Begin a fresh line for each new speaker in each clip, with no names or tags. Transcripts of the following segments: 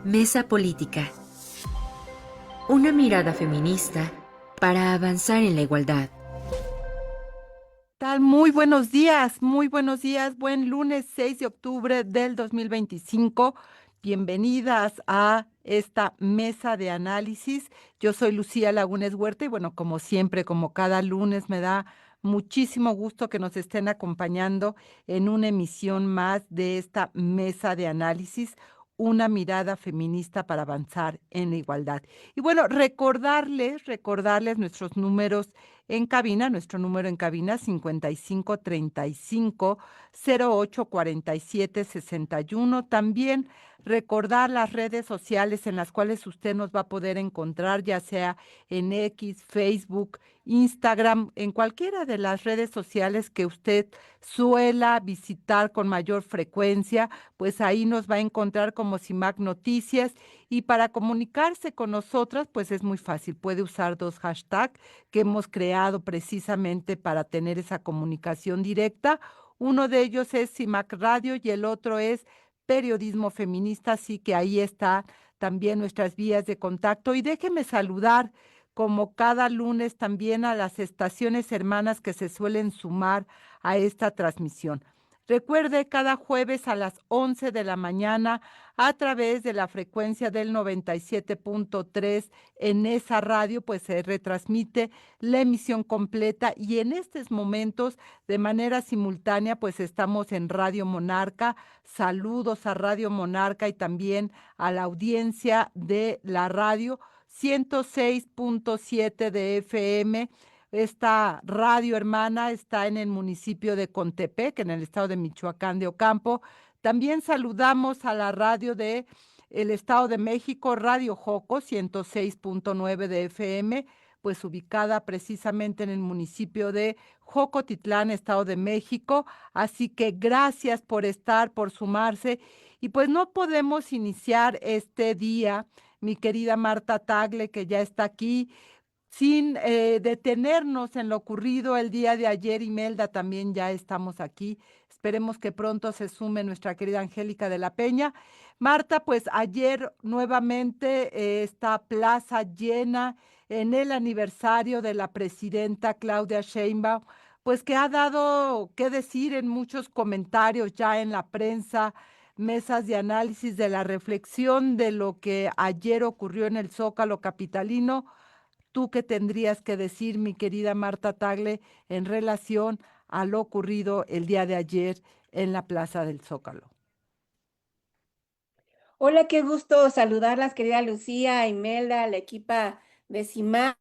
Mesa Política. Una mirada feminista para avanzar en la igualdad.
Tal? Muy buenos días, buen lunes 6 de octubre del 2025. Bienvenidas a esta mesa de análisis. Yo soy Lucía Lagunes Huerta y bueno, como siempre, como cada lunes, me da muchísimo gusto que nos estén acompañando en una emisión más de esta mesa de análisis, una mirada feminista para avanzar en la igualdad. Y bueno, recordarles nuestros números en cabina, nuestro número en cabina 5535-084761. También recordar las redes sociales en las cuales usted nos va a poder encontrar, ya sea en X, Facebook, Instagram, en cualquiera de las redes sociales que usted suela visitar con mayor frecuencia, pues ahí nos va a encontrar como CIMAC Noticias. Y para comunicarse con nosotras, pues es muy fácil. Puede usar dos hashtags que hemos creado precisamente para tener esa comunicación directa. Uno de ellos es CIMAC Radio y el otro es Periodismo Feminista, así que ahí está también nuestras vías de contacto. Y déjeme saludar, como cada lunes, también a las estaciones hermanas que se suelen sumar a esta transmisión. Recuerde, cada jueves a las 11 de la mañana, a través de la frecuencia del 97.3 en esa radio, pues se retransmite la emisión completa y en estos momentos, de manera simultánea, pues estamos en Radio Monarca. Saludos a Radio Monarca y también a la audiencia de la radio 106.7 de FM. Esta radio hermana está en el municipio de Contepec, en el estado de Michoacán de Ocampo. También saludamos a la radio de el Estado de México, Radio Joco 106.9 de FM, pues ubicada precisamente en el municipio de Jocotitlán, Estado de México. Así que gracias por estar, por sumarse. Y pues no podemos iniciar este día, mi querida Marta Tagle, que ya está aquí, sin detenernos en lo ocurrido el día de ayer. Imelda, también ya estamos aquí. Esperemos que pronto se sume nuestra querida Angélica de la Peña. Marta, pues ayer nuevamente esta plaza llena en el aniversario de la presidenta Claudia Sheinbaum, pues que ha dado qué decir en muchos comentarios ya en la prensa, mesas de análisis de la reflexión de lo que ayer ocurrió en el Zócalo capitalino. ¿Tú qué tendrías que decir, mi querida Marta Tagle, en relación a lo ocurrido el día de ayer en la Plaza del Zócalo?
Hola, qué gusto saludarlas, querida Lucía, Imelda, a la equipa de CIMAC,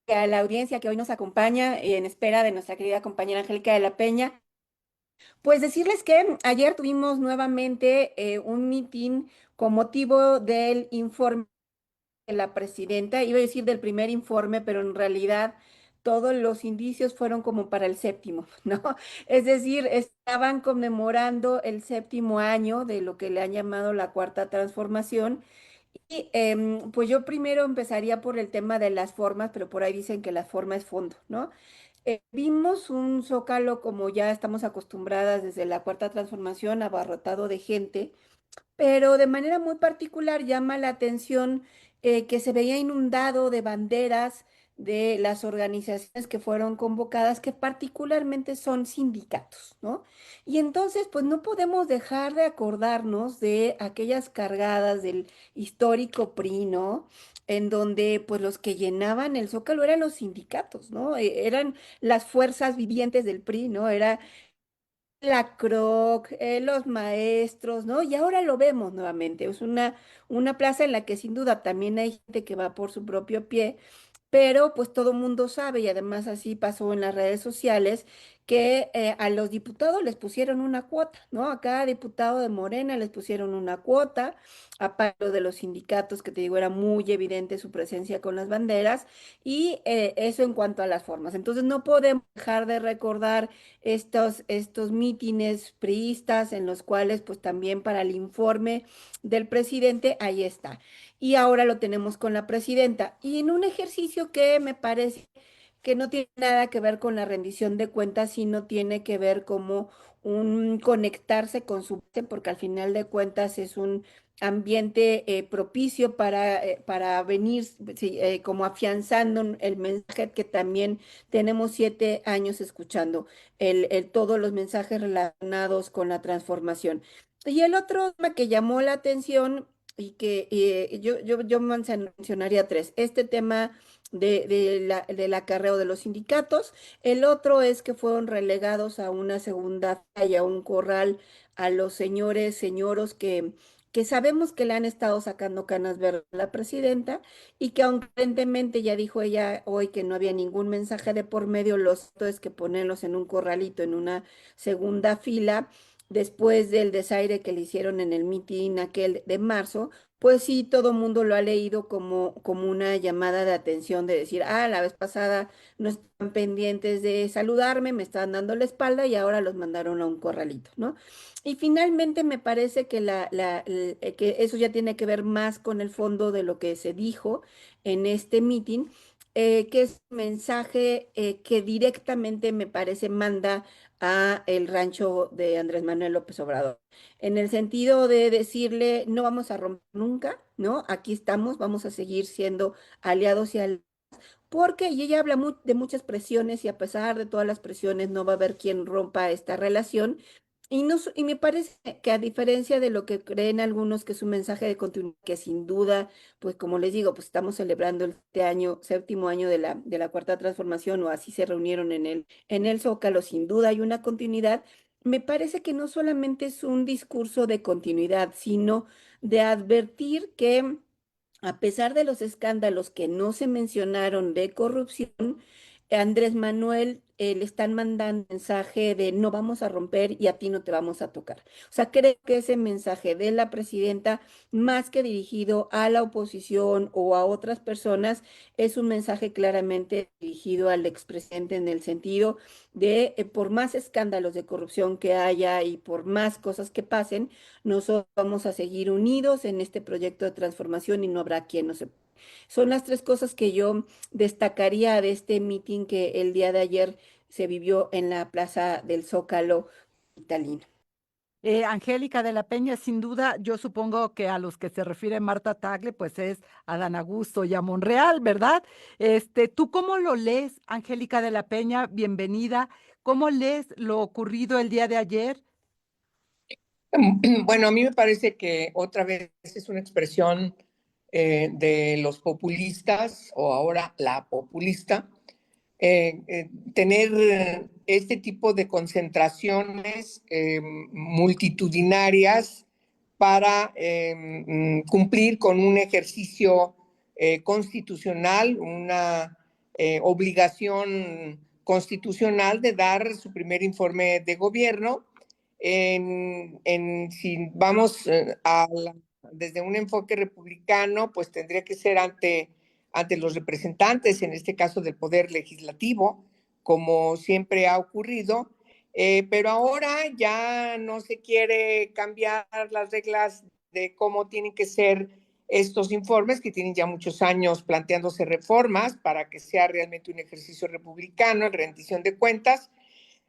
a la audiencia que hoy nos acompaña en espera de nuestra querida compañera Angélica de la Peña. Pues decirles que ayer tuvimos nuevamente un mitin con motivo del informe de la presidenta. Iba a decir del primer informe, pero en realidad todos los indicios fueron como para el séptimo, ¿no? Es decir, estaban conmemorando el séptimo año de lo que le han llamado la cuarta transformación. Y pues yo primero empezaría por el tema de las formas, pero por ahí dicen que la forma es fondo, ¿no? Vimos un zócalo como ya estamos acostumbradas desde la cuarta transformación, abarrotado de gente, pero de manera muy particular llama la atención que se veía inundado de banderas de las organizaciones que fueron convocadas, que particularmente son sindicatos, ¿no? Y entonces, pues no podemos dejar de acordarnos de aquellas cargadas del histórico PRI, ¿no? En donde, pues los que llenaban el Zócalo eran los sindicatos, ¿no? Eran las fuerzas vivientes del PRI, ¿no? Era la CROC, los maestros, ¿no? Y ahora lo vemos nuevamente. Es una plaza en la que sin duda también hay gente que va por su propio pie, pero pues todo mundo sabe, y además así pasó en las redes sociales, que a los diputados les pusieron una cuota, ¿no? A cada diputado de Morena les pusieron una cuota, a paro de los sindicatos, que te digo, era muy evidente su presencia con las banderas, y eso en cuanto a las formas. Entonces no podemos dejar de recordar estos mítines priistas en los cuales pues también para el informe del presidente ahí está. Y ahora lo tenemos con la presidenta. Y en un ejercicio que me parece que no tiene nada que ver con la rendición de cuentas, sino tiene que ver como un conectarse con su base, porque al final de cuentas es un ambiente propicio para venir sí, como afianzando el mensaje que también tenemos 7 años escuchando, todos los mensajes relacionados con la transformación. Y el otro tema que llamó la atención y que yo mencionaría tres, este tema del acarreo de los sindicatos, el otro es que fueron relegados a una segunda y a un corral a los señoros que sabemos que le han estado sacando canas verdes a la presidenta y que aunque aparentemente ya dijo ella hoy que no había ningún mensaje de por medio, lo cierto es que ponerlos en un corralito, en una segunda fila, después del desaire que le hicieron en el mitin aquel de marzo, pues sí, todo mundo lo ha leído como una llamada de atención de decir, la vez pasada no están pendientes de saludarme, me estaban dando la espalda y ahora los mandaron a un corralito, ¿no? Y finalmente me parece que, que eso ya tiene que ver más con el fondo de lo que se dijo en este meeting, que es un mensaje que directamente me parece manda a el rancho de Andrés Manuel López Obrador, en el sentido de decirle, no vamos a romper nunca, ¿no? Aquí estamos, vamos a seguir siendo aliados y aliados porque y ella habla de muchas presiones y a pesar de todas las presiones no va a haber quien rompa esta relación. Y, no, y me parece que a diferencia de lo que creen algunos que es un mensaje de continuidad, que sin duda, pues como les digo, pues estamos celebrando el séptimo año de la cuarta transformación o así se reunieron en el Zócalo, sin duda hay una continuidad. Me parece que no solamente es un discurso de continuidad, sino de advertir que a pesar de los escándalos que no se mencionaron de corrupción, Andrés Manuel le están mandando mensaje de no vamos a romper y a ti no te vamos a tocar. O sea, creo que ese mensaje de la presidenta, más que dirigido a la oposición o a otras personas, es un mensaje claramente dirigido al expresidente en el sentido de, por más escándalos de corrupción que haya y por más cosas que pasen, nosotros vamos a seguir unidos en este proyecto de transformación y no habrá quien no se... Son las tres cosas que yo destacaría de este meeting que el día de ayer se vivió en la Plaza del Zócalo Italina.
Angélica de la Peña, sin duda, yo supongo que a los que se refiere Marta Tagle, pues es a Dan Augusto y a Monreal, ¿verdad? ¿Tú cómo lo lees, Angélica de la Peña? Bienvenida. ¿Cómo lees lo ocurrido el día de ayer?
Bueno, a mí me parece que otra vez es una expresión de los populistas o ahora la populista, tener este tipo de concentraciones multitudinarias para cumplir con un ejercicio constitucional, una obligación constitucional de dar su primer informe de gobierno. Si vamos desde un enfoque republicano, pues tendría que ser ante los representantes, en este caso del Poder Legislativo, como siempre ha ocurrido, pero ahora ya no se quiere cambiar las reglas de cómo tienen que ser estos informes, que tienen ya muchos años planteándose reformas para que sea realmente un ejercicio republicano en rendición de cuentas.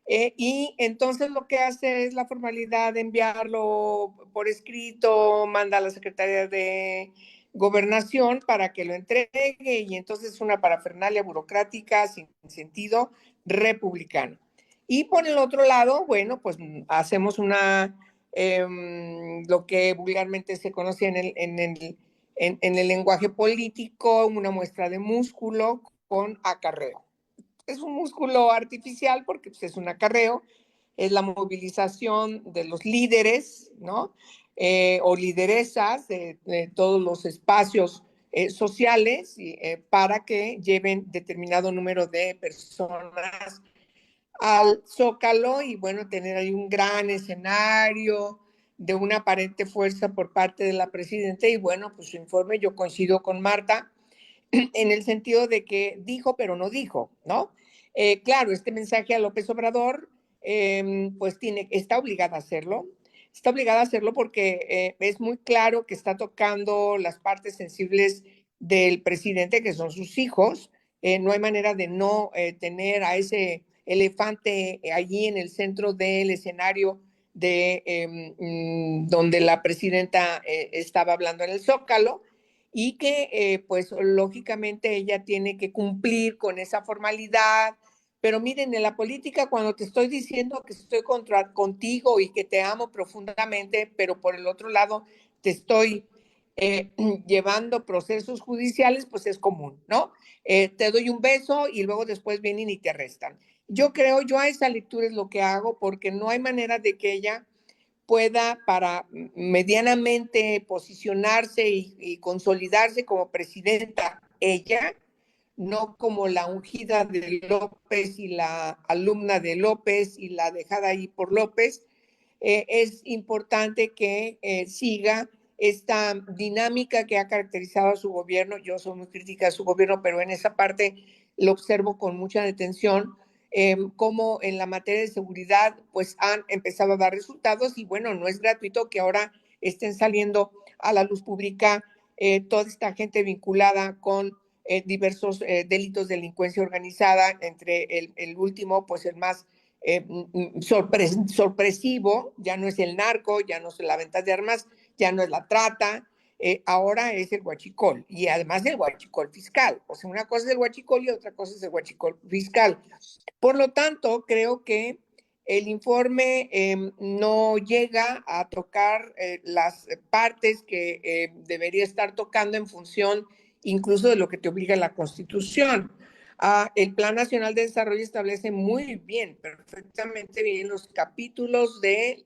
Y entonces lo que hace es la formalidad de enviarlo por escrito, manda a la Secretaría de Gobernación para que lo entregue y entonces es una parafernalia burocrática sin sentido republicano. Y por el otro lado, bueno, pues hacemos lo que vulgarmente se conoce en el lenguaje político, una muestra de músculo con acarreo. Es un músculo artificial porque pues, es un acarreo, es la movilización de los líderes, ¿no? O lideresas de todos los espacios sociales para que lleven determinado número de personas al Zócalo y bueno, tener ahí un gran escenario de una aparente fuerza por parte de la presidenta y bueno, pues su informe yo coincido con Marta en el sentido de que dijo, pero no dijo, ¿no? Claro, este mensaje a López Obrador, pues está obligada a hacerlo porque es muy claro que está tocando las partes sensibles del presidente, que son sus hijos. No hay manera de no tener a ese elefante allí en el centro del escenario donde la presidenta estaba hablando en el Zócalo, y que pues lógicamente ella tiene que cumplir con esa formalidad. Pero miren, en la política, cuando te estoy diciendo que estoy contigo y que te amo profundamente, pero por el otro lado te estoy llevando procesos judiciales, pues es común, ¿no? Te doy un beso y luego después vienen y te arrestan. Yo a esa lectura es lo que hago, porque no hay manera de que ella pueda, para medianamente posicionarse y consolidarse como presidenta, ella, no como la ungida de López y la alumna de López y la dejada ahí por López. Es importante que siga esta dinámica que ha caracterizado a su gobierno. Yo soy muy crítica de su gobierno, pero en esa parte lo observo con mucha detención, cómo en la materia de seguridad pues han empezado a dar resultados, y bueno, no es gratuito que ahora estén saliendo a la luz pública toda esta gente vinculada con diversos delitos de delincuencia organizada, entre el último, pues el más sorpresivo, ya no es el narco, ya no es la venta de armas, ya no es la trata, ahora es el huachicol, y además del huachicol fiscal. O sea, una cosa es el huachicol y otra cosa es el huachicol fiscal. Por lo tanto, creo que el informe no llega a tocar las partes que debería estar tocando en función incluso de lo que te obliga la Constitución. El Plan Nacional de Desarrollo establece muy bien, perfectamente bien, los capítulos de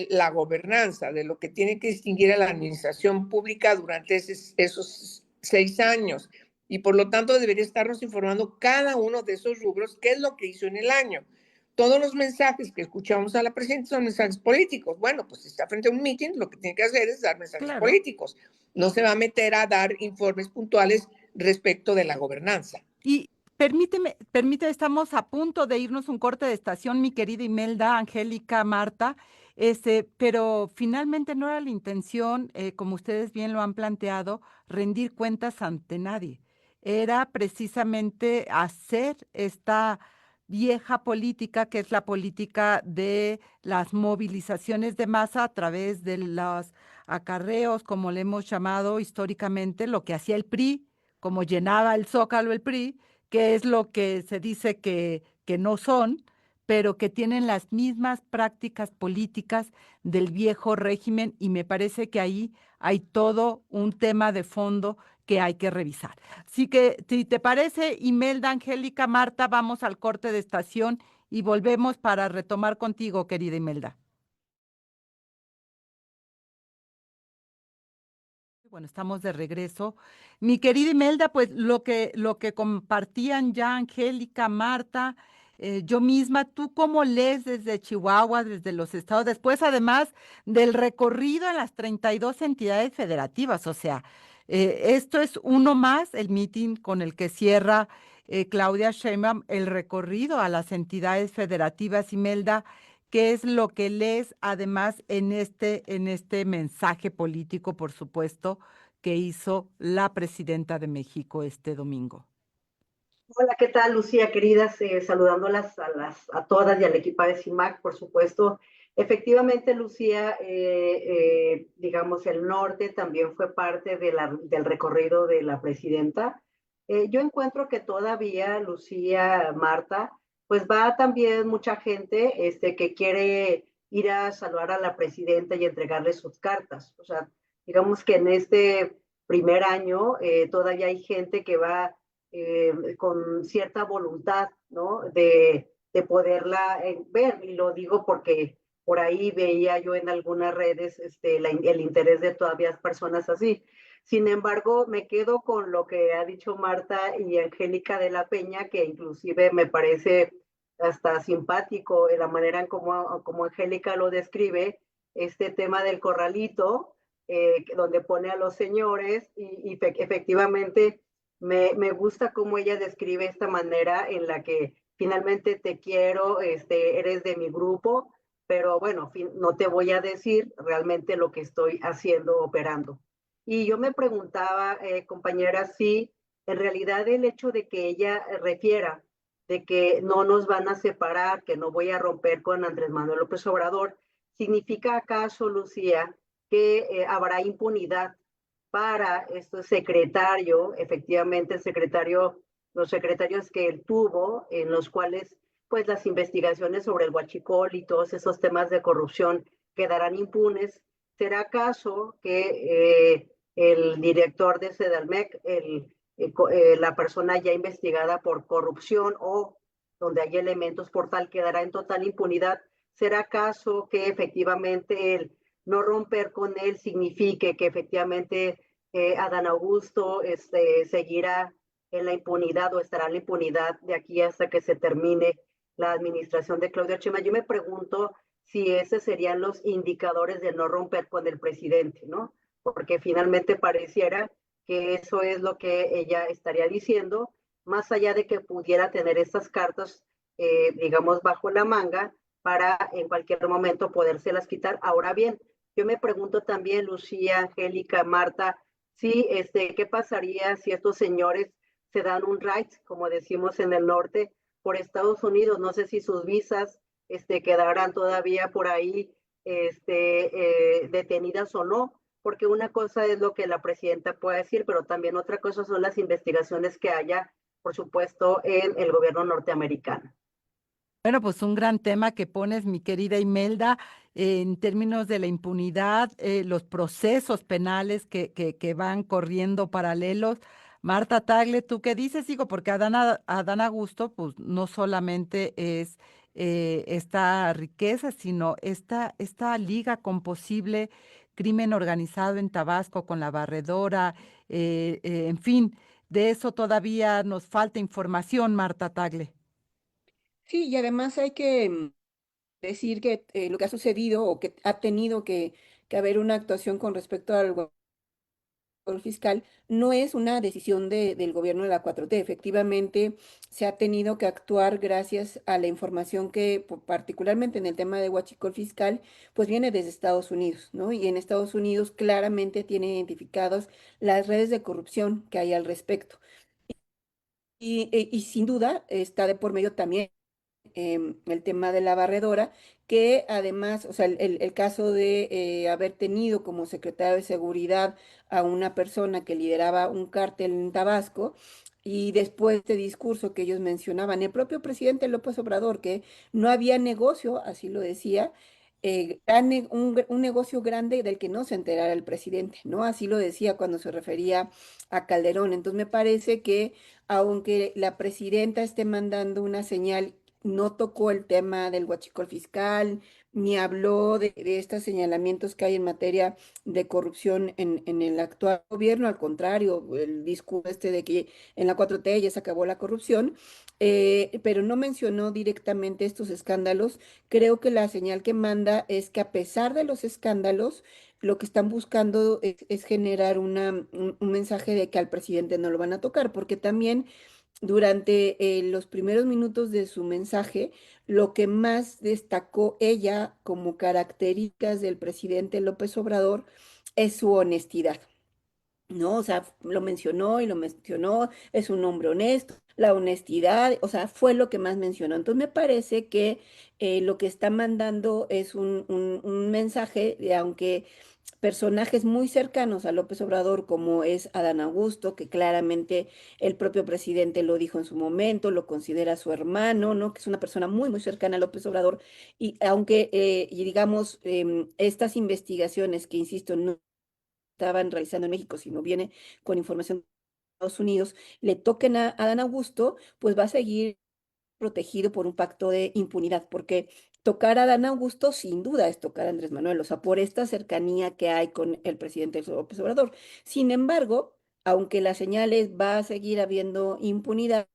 la gobernanza, de lo que tiene que distinguir a la administración pública durante esos 6 años. Y por lo tanto debería estarnos informando cada uno de esos rubros, qué es lo que hizo en el año. Todos los mensajes que escuchamos a la presidenta son mensajes políticos. Bueno, pues si está frente a un meeting, lo que tiene que hacer es dar mensajes políticos. No se va a meter a dar informes puntuales respecto de la gobernanza.
Y permíteme, estamos a punto de irnos un corte de estación, mi querida Imelda, Angélica, Marta, pero finalmente no era la intención, como ustedes bien lo han planteado, rendir cuentas ante nadie. Era precisamente hacer esta vieja política, que es la política de las movilizaciones de masa a través de los acarreos, como le hemos llamado históricamente, lo que hacía el PRI, como llenaba el Zócalo el PRI, que es lo que se dice que no son, pero que tienen las mismas prácticas políticas del viejo régimen, y me parece que ahí hay todo un tema de fondo que hay que revisar. Así que, si te parece, Imelda, Angélica, Marta, vamos al corte de estación y volvemos para retomar contigo, querida Imelda. Bueno, estamos de regreso. Mi querida Imelda, pues lo que compartían ya Angélica, Marta, yo misma, ¿tú cómo lees desde Chihuahua, desde los estados, después además del recorrido en las 32 entidades federativas? O sea, esto es uno más, el meeting con el que cierra Claudia Sheinbaum el recorrido a las entidades federativas. Imelda, ¿qué es lo que lees además en este mensaje político, por supuesto, que hizo la presidenta de México este domingo?
Hola, ¿qué tal, Lucía, queridas? Saludándolas a todas y al equipo de CIMAC, por supuesto. Efectivamente, Lucía, digamos, el norte también fue parte del recorrido de la presidenta. Yo encuentro que todavía, Lucía, Marta, pues va también mucha gente que quiere ir a saludar a la presidenta y entregarle sus cartas. O sea, digamos que en este primer año todavía hay gente que va con cierta voluntad, ¿no? De poderla ver, y lo digo porque por ahí veía yo en algunas redes el interés de todavía personas así. Sin embargo, me quedo con lo que ha dicho Marta y Angélica de la Peña, que inclusive me parece hasta simpático en la manera en como Angélica lo describe, este tema del corralito, donde pone a los señores y efectivamente me gusta cómo ella describe esta manera en la que finalmente te quiero, eres de mi grupo, pero bueno, no te voy a decir realmente lo que estoy haciendo, operando. Y yo me preguntaba, compañera, si en realidad el hecho de que ella refiera de que no nos van a separar, que no voy a romper con Andrés Manuel López Obrador, ¿significa acaso, Lucía, que habrá impunidad para este secretario, efectivamente el secretario, los secretarios que él tuvo, en los cuales pues las investigaciones sobre el huachicol y todos esos temas de corrupción quedarán impunes? ¿Será acaso que el director de Sedalmec, la persona ya investigada por corrupción o donde hay elementos por tal, quedará en total impunidad? ¿Será acaso que efectivamente el no romper con él signifique que efectivamente Adán Augusto seguirá en la impunidad o estará en la impunidad de aquí hasta que se termine la administración de Claudia Sheinbaum? Yo me pregunto si esos serían los indicadores de no romper con el presidente, ¿no? Porque finalmente pareciera que eso es lo que ella estaría diciendo, más allá de que pudiera tener estas cartas, digamos, bajo la manga para en cualquier momento podérselas quitar. Ahora bien, yo me pregunto también, Lucía, Angélica, Marta, sí, ¿qué pasaría si estos señores se dan un ride, como decimos en el norte, por Estados Unidos? No sé si sus visas quedarán todavía por ahí detenidas o no, porque una cosa es lo que la presidenta puede decir, pero también otra cosa son las investigaciones que haya, por supuesto, en el gobierno norteamericano.
Bueno, pues un gran tema que pones, mi querida Imelda, en términos de la impunidad, los procesos penales que van corriendo paralelos. Marta Tagle, ¿tú qué dices? Digo, porque Adán Augusto, pues no solamente es esta riqueza, sino esta liga con posible crimen organizado en Tabasco con la barredora, en fin, de eso todavía nos falta información, Marta Tagle.
Sí, y además hay que decir que lo que ha sucedido o que ha tenido que haber una actuación con respecto al control fiscal no es una decisión del gobierno de la 4T. Efectivamente, se ha tenido que actuar gracias a la información que, particularmente en el tema de huachicol fiscal, pues viene desde Estados Unidos, ¿no? Y en Estados Unidos claramente tiene identificados las redes de corrupción que hay al respecto. Y sin duda está de por medio también el tema de la barredora, que además, o sea, el caso de haber tenido como secretario de seguridad a una persona que lideraba un cártel en Tabasco, y después de este discurso que ellos mencionaban, el propio presidente López Obrador, que no había negocio, así lo decía, un negocio grande del que no se enterara el presidente, ¿no? Así lo decía cuando se refería a Calderón. Entonces me parece que aunque la presidenta esté mandando una señal, no tocó el tema del huachicol fiscal, ni habló de estos señalamientos que hay en materia de corrupción en el actual gobierno. Al contrario, el discurso de que en la 4T ya se acabó la corrupción, pero no mencionó directamente estos escándalos. Creo que la señal que manda es que a pesar de los escándalos, lo que están buscando es generar un mensaje de que al presidente no lo van a tocar, porque también durante los primeros minutos de su mensaje, lo que más destacó ella como características del presidente López Obrador es su honestidad. ¿No? O sea, lo mencionó y lo mencionó, es un hombre honesto, la honestidad, o sea, fue lo que más mencionó. Entonces me parece que lo que está mandando es un mensaje de, aunque personajes muy cercanos a López Obrador, como es Adán Augusto, que claramente el propio presidente lo dijo en su momento, lo considera su hermano, ¿no? Que es una persona muy, muy cercana a López Obrador, y aunque, y digamos, estas investigaciones que, insisto, no estaban realizando en México, sino viene con información de Estados Unidos, le toquen a Adán Augusto, pues va a seguir protegido por un pacto de impunidad, porque tocar a Adán Augusto sin duda es tocar a Andrés Manuel, o sea, por esta cercanía que hay con el presidente López Obrador. Sin embargo, aunque las señales va a seguir habiendo impunidad,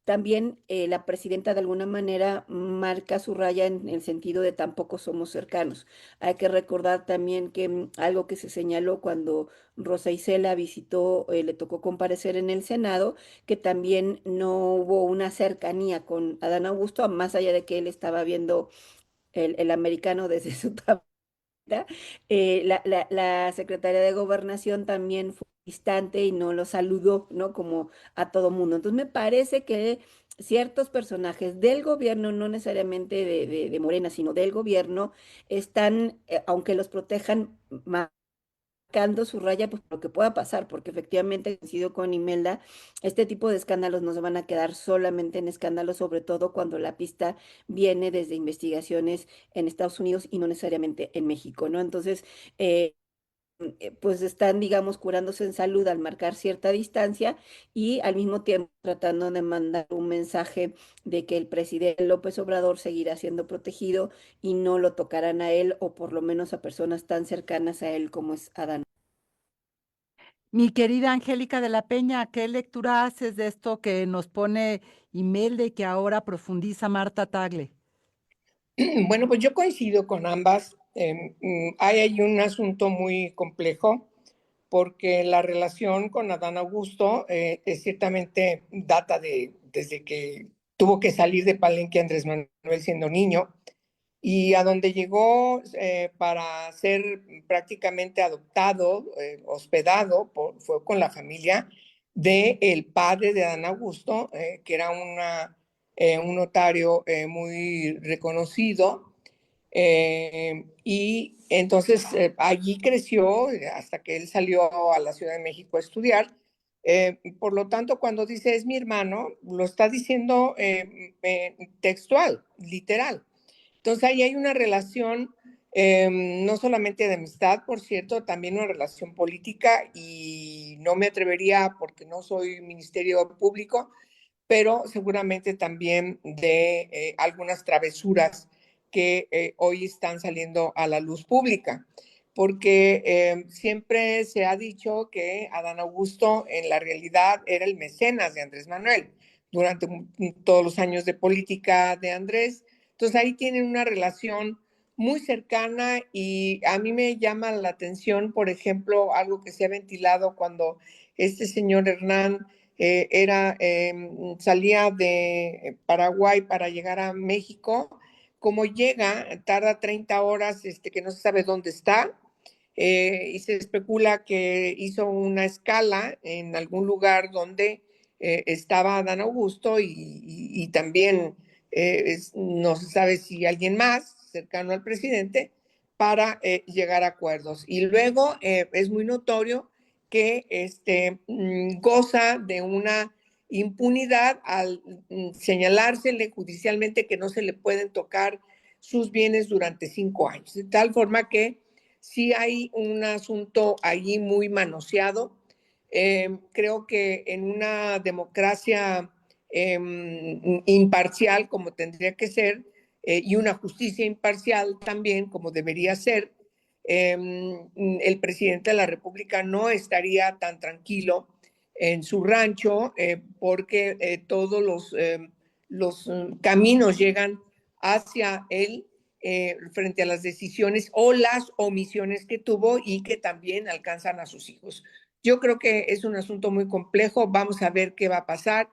también la presidenta de alguna manera marca su raya en el sentido de tampoco somos cercanos. Hay que recordar también que algo que se señaló cuando Rosa Isela visitó, le tocó comparecer en el Senado, que también no hubo una cercanía con Adán Augusto, más allá de que él estaba viendo el americano desde su la secretaria de Gobernación también fue distante y no lo saludó, ¿no? Como a todo mundo. Entonces me parece que ciertos personajes del gobierno, no necesariamente de Morena, sino del gobierno, están, aunque los protejan, marcando su raya, pues lo que pueda pasar, porque efectivamente coincido con Imelda, este tipo de escándalos no se van a quedar solamente en escándalos, sobre todo cuando la pista viene desde investigaciones en Estados Unidos y no necesariamente en México, ¿no? Entonces, pues están, digamos, curándose en salud al marcar cierta distancia y al mismo tiempo tratando de mandar un mensaje de que el presidente López Obrador seguirá siendo protegido y no lo tocarán a él o por lo menos a personas tan cercanas a él como es Adán.
Mi querida Angélica de la Peña, ¿qué lectura haces de esto que nos pone Imelda y que ahora profundiza Marta Tagle?
Bueno, pues yo coincido con ambas. Hay ahí un asunto muy complejo porque la relación con Adán Augusto ciertamente data desde que tuvo que salir de Palenque Andrés Manuel siendo niño y a donde llegó para ser prácticamente adoptado, hospedado, fue con la familia del padre de Adán Augusto, que era un notario muy reconocido. Y entonces allí creció hasta que él salió a la Ciudad de México a estudiar. Por lo tanto, cuando dice es mi hermano, lo está diciendo textual, literal. Entonces ahí hay una relación, no solamente de amistad, por cierto, también una relación política y no me atrevería, porque no soy ministerio público, pero seguramente también de algunas travesuras que hoy están saliendo a la luz pública, porque siempre se ha dicho que Adán Augusto en la realidad era el mecenas de Andrés Manuel durante todos los años de política de Andrés. Entonces ahí tienen una relación muy cercana y a mí me llama la atención, por ejemplo, algo que se ha ventilado cuando este señor Hernán salía de Paraguay para llegar a México. Como llega, tarda 30 horas, que no se sabe dónde está, y se especula que hizo una escala en algún lugar donde estaba Adán Augusto y también no se sabe si alguien más cercano al presidente para llegar a acuerdos. Y luego es muy notorio que goza de una impunidad al señalársele judicialmente que no se le pueden tocar sus bienes durante 5 años, de tal forma que sí hay un asunto allí muy manoseado. Creo que en una democracia imparcial, como tendría que ser, y una justicia imparcial también, como debería ser, el presidente de la República no estaría tan tranquilo en su rancho porque todos los caminos llegan hacia él frente a las decisiones o las omisiones que tuvo y que también alcanzan a sus hijos. Yo creo que es un asunto muy complejo, vamos a ver qué va a pasar.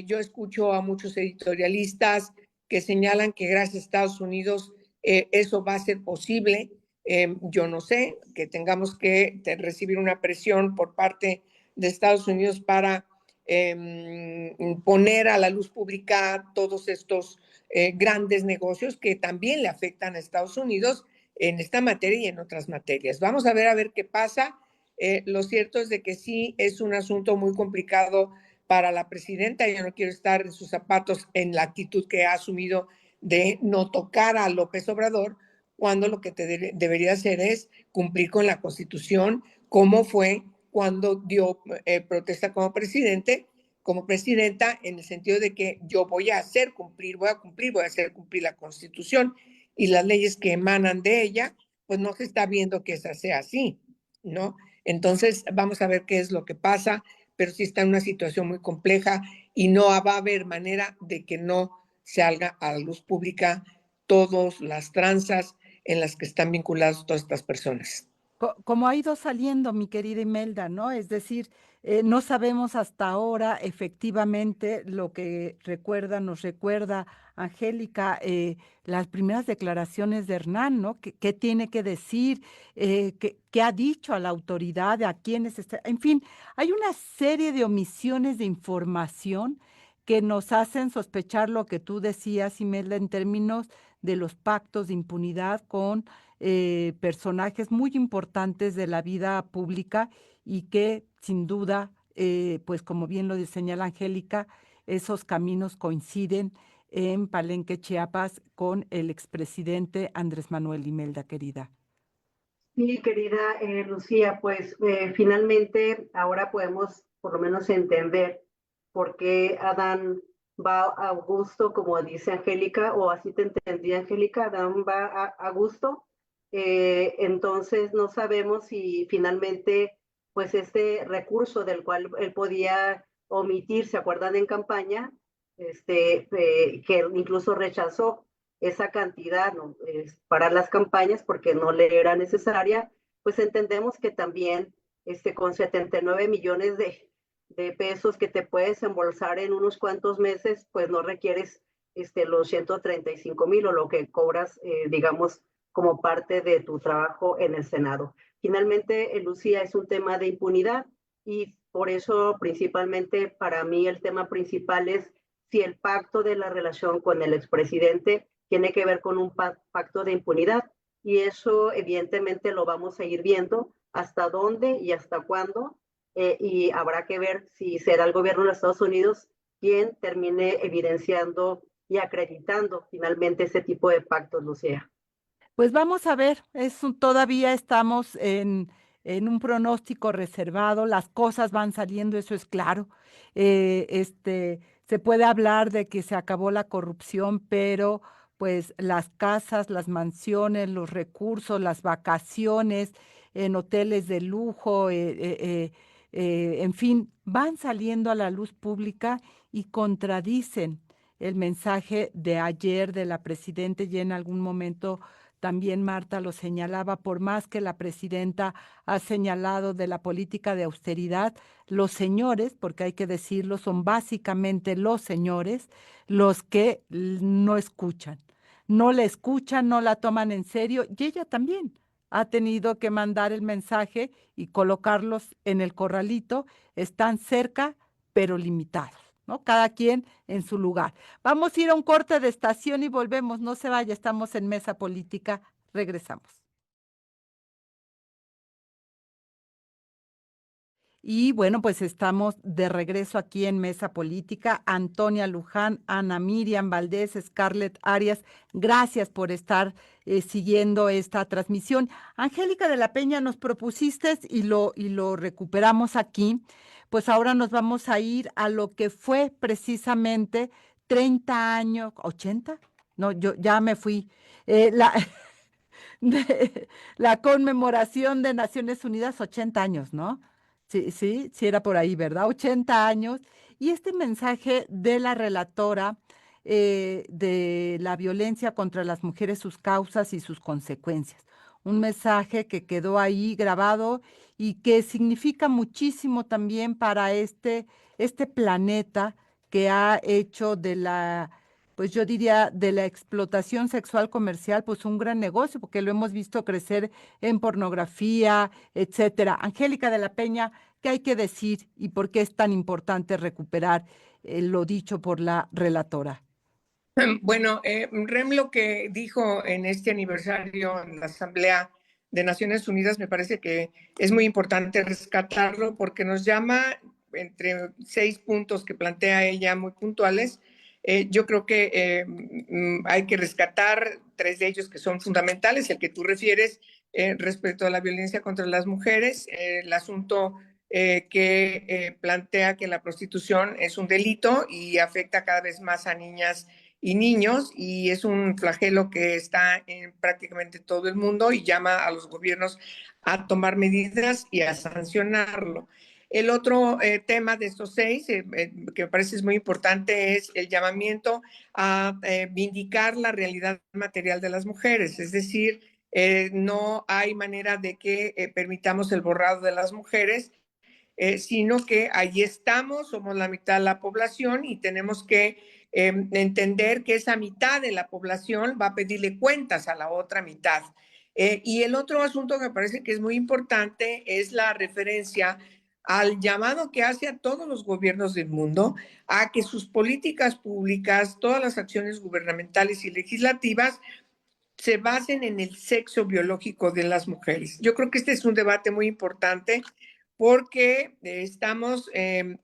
Yo escucho a muchos editorialistas que señalan que gracias a Estados Unidos eso va a ser posible. Yo no sé, que tengamos que recibir una presión por parte de Estados Unidos para poner a la luz pública todos estos grandes negocios que también le afectan a Estados Unidos en esta materia y en otras materias. Vamos a ver qué pasa. Lo cierto es de que sí es un asunto muy complicado para la presidenta. Yo no quiero estar en sus zapatos en la actitud que ha asumido de no tocar a López Obrador, cuando lo que debería hacer es cumplir con la Constitución, como fue cuando dio protesta como presidente, como presidenta, en el sentido de que yo voy a hacer cumplir, voy a hacer cumplir la Constitución y las leyes que emanan de ella, pues no se está viendo que esa sea así, ¿no? Entonces, vamos a ver qué es lo que pasa, pero sí está en una situación muy compleja y no va a haber manera de que no salga a la luz pública todas las tranzas en las que están vinculadas todas estas personas.
Como ha ido saliendo, mi querida Imelda, ¿no? Es decir, no sabemos hasta ahora efectivamente lo que nos recuerda Angélica, las primeras declaraciones de Hernán, ¿no? ¿Qué tiene que decir? ¿Qué ha dicho a la autoridad? ¿A quiénes está? En fin, hay una serie de omisiones de información que nos hacen sospechar lo que tú decías, Imelda, en términos de los pactos de impunidad con personajes muy importantes de la vida pública y que sin duda, pues como bien lo señala Angélica, esos caminos coinciden en Palenque, Chiapas, con el expresidente Andrés Manuel. Imelda, querida.
Sí, querida Lucía, pues finalmente ahora podemos por lo menos entender por qué Adán va a gusto, como dice Angélica, o así te entendí, Angélica, Adán va a gusto. Entonces no sabemos si finalmente, pues este recurso del cual él podía omitir, ¿se acuerdan en campaña? Que incluso rechazó esa cantidad, ¿no? Para las campañas porque no le era necesaria, pues entendemos que también con 79 millones de pesos que te puedes embolsar en unos cuantos meses, pues no requieres los 135,000 o lo que cobras, digamos, como parte de tu trabajo en el Senado. Finalmente, Lucía, es un tema de impunidad y por eso principalmente para mí el tema principal es si el pacto de la relación con el expresidente tiene que ver con un pacto de impunidad y eso evidentemente lo vamos a ir viendo hasta dónde y hasta cuándo y habrá que ver si será el gobierno de los Estados Unidos quien termine evidenciando y acreditando finalmente ese tipo de pactos, Lucía.
Pues vamos a ver, todavía estamos en un pronóstico reservado, las cosas van saliendo, eso es claro. Se puede hablar de que se acabó la corrupción, pero pues las casas, las mansiones, los recursos, las vacaciones en hoteles de lujo, en fin, van saliendo a la luz pública y contradicen el mensaje de ayer de la presidenta y en algún momento también Marta lo señalaba, por más que la presidenta ha señalado de la política de austeridad, los señores, porque hay que decirlo, son básicamente los señores los que no escuchan, no la escuchan, no la toman en serio y ella también ha tenido que mandar el mensaje y colocarlos en el corralito, están cerca pero limitados, ¿no? Cada quien en su lugar. Vamos a ir a un corte de estación y volvemos. No se vaya, estamos en Mesa Política. Regresamos. Y bueno, pues estamos de regreso aquí en Mesa Política. Antonia Luján, Ana Miriam Valdés, Scarlett Arias, gracias por estar siguiendo esta transmisión. Angélica de la Peña, nos propusiste y lo recuperamos aquí. Pues ahora nos vamos a ir a lo que fue precisamente 30 años, 80, no, yo ya me fui. La conmemoración de Naciones Unidas, 80 años, ¿no? Sí, sí, sí era por ahí, ¿verdad? 80 años. Y este mensaje de la relatora de la violencia contra las mujeres, sus causas y sus consecuencias. Un mensaje que quedó ahí grabado y que significa muchísimo también para este planeta que ha hecho de la, pues yo diría, de la explotación sexual comercial, pues un gran negocio, porque lo hemos visto crecer en pornografía, etcétera. Angélica de la Peña, ¿qué hay que decir y por qué es tan importante recuperar lo dicho por la relatora?
Bueno, Rem lo que dijo en este aniversario en la Asamblea de Naciones Unidas me parece que es muy importante rescatarlo porque nos llama, entre 6 puntos que plantea ella muy puntuales, yo creo que hay que rescatar 3 de ellos que son fundamentales, el que tú refieres respecto a la violencia contra las mujeres, el asunto que plantea que la prostitución es un delito y afecta cada vez más a niñas y niños, y es un flagelo que está en prácticamente todo el mundo y llama a los gobiernos a tomar medidas y a sancionarlo. El otro tema de estos 6, que me parece es muy importante, es el llamamiento a vindicar la realidad material de las mujeres, es decir, no hay manera de que permitamos el borrado de las mujeres, sino que ahí estamos, somos la mitad de la población y tenemos que entender que esa mitad de la población va a pedirle cuentas a la otra mitad. Y el otro asunto que me parece que es muy importante es la referencia al llamado que hace a todos los gobiernos del mundo a que sus políticas públicas, todas las acciones gubernamentales y legislativas se basen en el sexo biológico de las mujeres. Yo creo que este es un debate muy importante porque estamos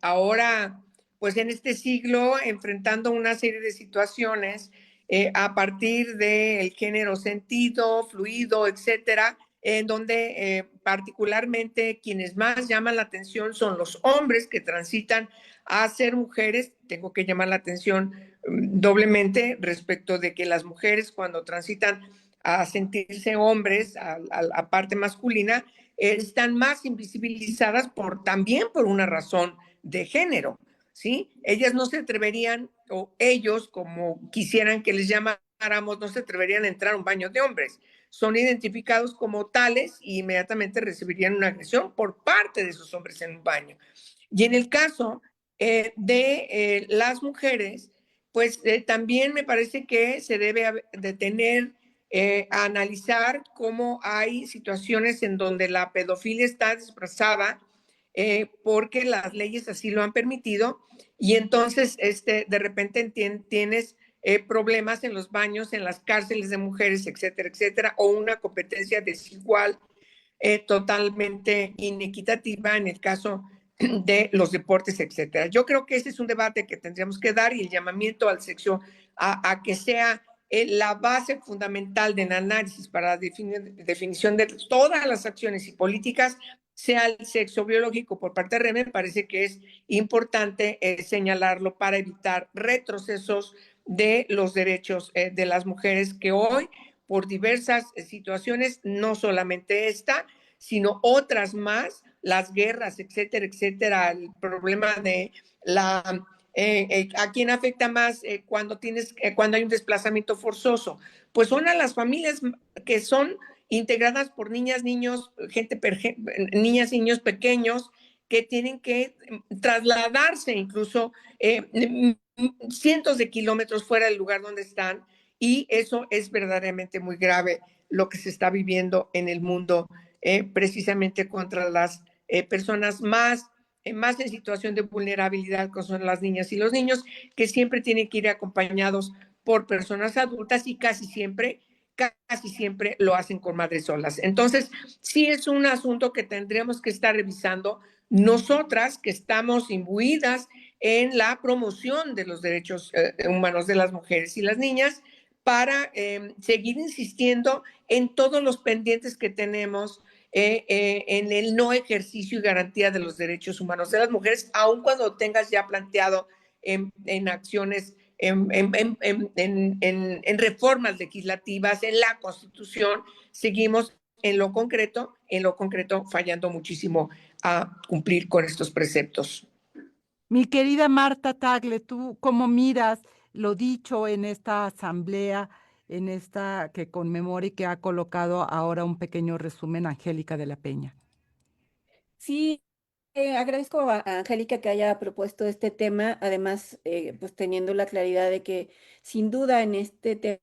ahora, pues en este siglo, enfrentando una serie de situaciones a partir del género sentido, fluido, etcétera, en donde particularmente quienes más llaman la atención son los hombres que transitan a ser mujeres. Tengo que llamar la atención doblemente respecto de que las mujeres cuando transitan a sentirse hombres, a la parte masculina, están más invisibilizadas también por una razón de género, ¿sí? Ellas no se atreverían, o ellos, como quisieran que les llamáramos, no se atreverían a entrar a un baño de hombres. Son identificados como tales y inmediatamente recibirían una agresión por parte de esos hombres en un baño. Y en el caso de las mujeres, pues también me parece que se debe detener a analizar cómo hay situaciones en donde la pedofilia está disfrazada porque las leyes así lo han permitido y entonces de repente tienes problemas en los baños, en las cárceles de mujeres, etcétera, etcétera, o una competencia desigual totalmente inequitativa en el caso de los deportes, etcétera. Yo creo que ese es un debate que tendríamos que dar y el llamamiento al sexo a que sea la base fundamental del análisis para la definición de todas las acciones y políticas sea el sexo biológico por parte de REME. Me parece que es importante señalarlo para evitar retrocesos de los derechos de las mujeres que hoy, por diversas situaciones, no solamente esta, sino otras más, las guerras, etcétera, etcétera, el problema de ¿a quién afecta más cuando hay un desplazamiento forzoso? Pues son a las familias que son integradas por niñas, niños, niñas y niños pequeños que tienen que trasladarse incluso cientos de kilómetros fuera del lugar donde están, y eso es verdaderamente muy grave lo que se está viviendo en el mundo precisamente contra las personas más en situación de vulnerabilidad, que son las niñas y los niños, que siempre tienen que ir acompañados por personas adultas y casi siempre lo hacen con madres solas. Entonces, sí es un asunto que tendríamos que estar revisando nosotras que estamos imbuidas en la promoción de los derechos humanos de las mujeres y las niñas, para seguir insistiendo en todos los pendientes que tenemos en el no ejercicio y garantía de los derechos humanos de las mujeres, aun cuando tengas ya planteado en acciones, en reformas legislativas, en la Constitución, seguimos en lo concreto fallando muchísimo a cumplir con estos preceptos.
Mi querida Marta Tagle, ¿tú cómo miras lo dicho en esta asamblea, en esta que conmemora y que ha colocado ahora un pequeño resumen Angélica de la Peña?
Sí, agradezco a Angélica que haya propuesto este tema, además, pues teniendo la claridad de que sin duda en este tema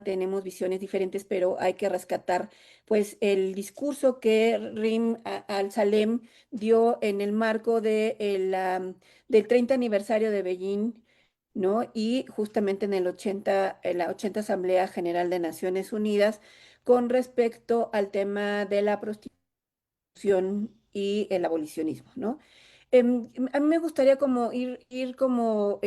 tenemos visiones diferentes, pero hay que rescatar pues el discurso que al-Salem dio en el marco del 30 aniversario de Beijing, ¿no? Y justamente en la 80 Asamblea General de Naciones Unidas con respecto al tema de la prostitución y el abolicionismo, ¿no? A mí me gustaría como ir como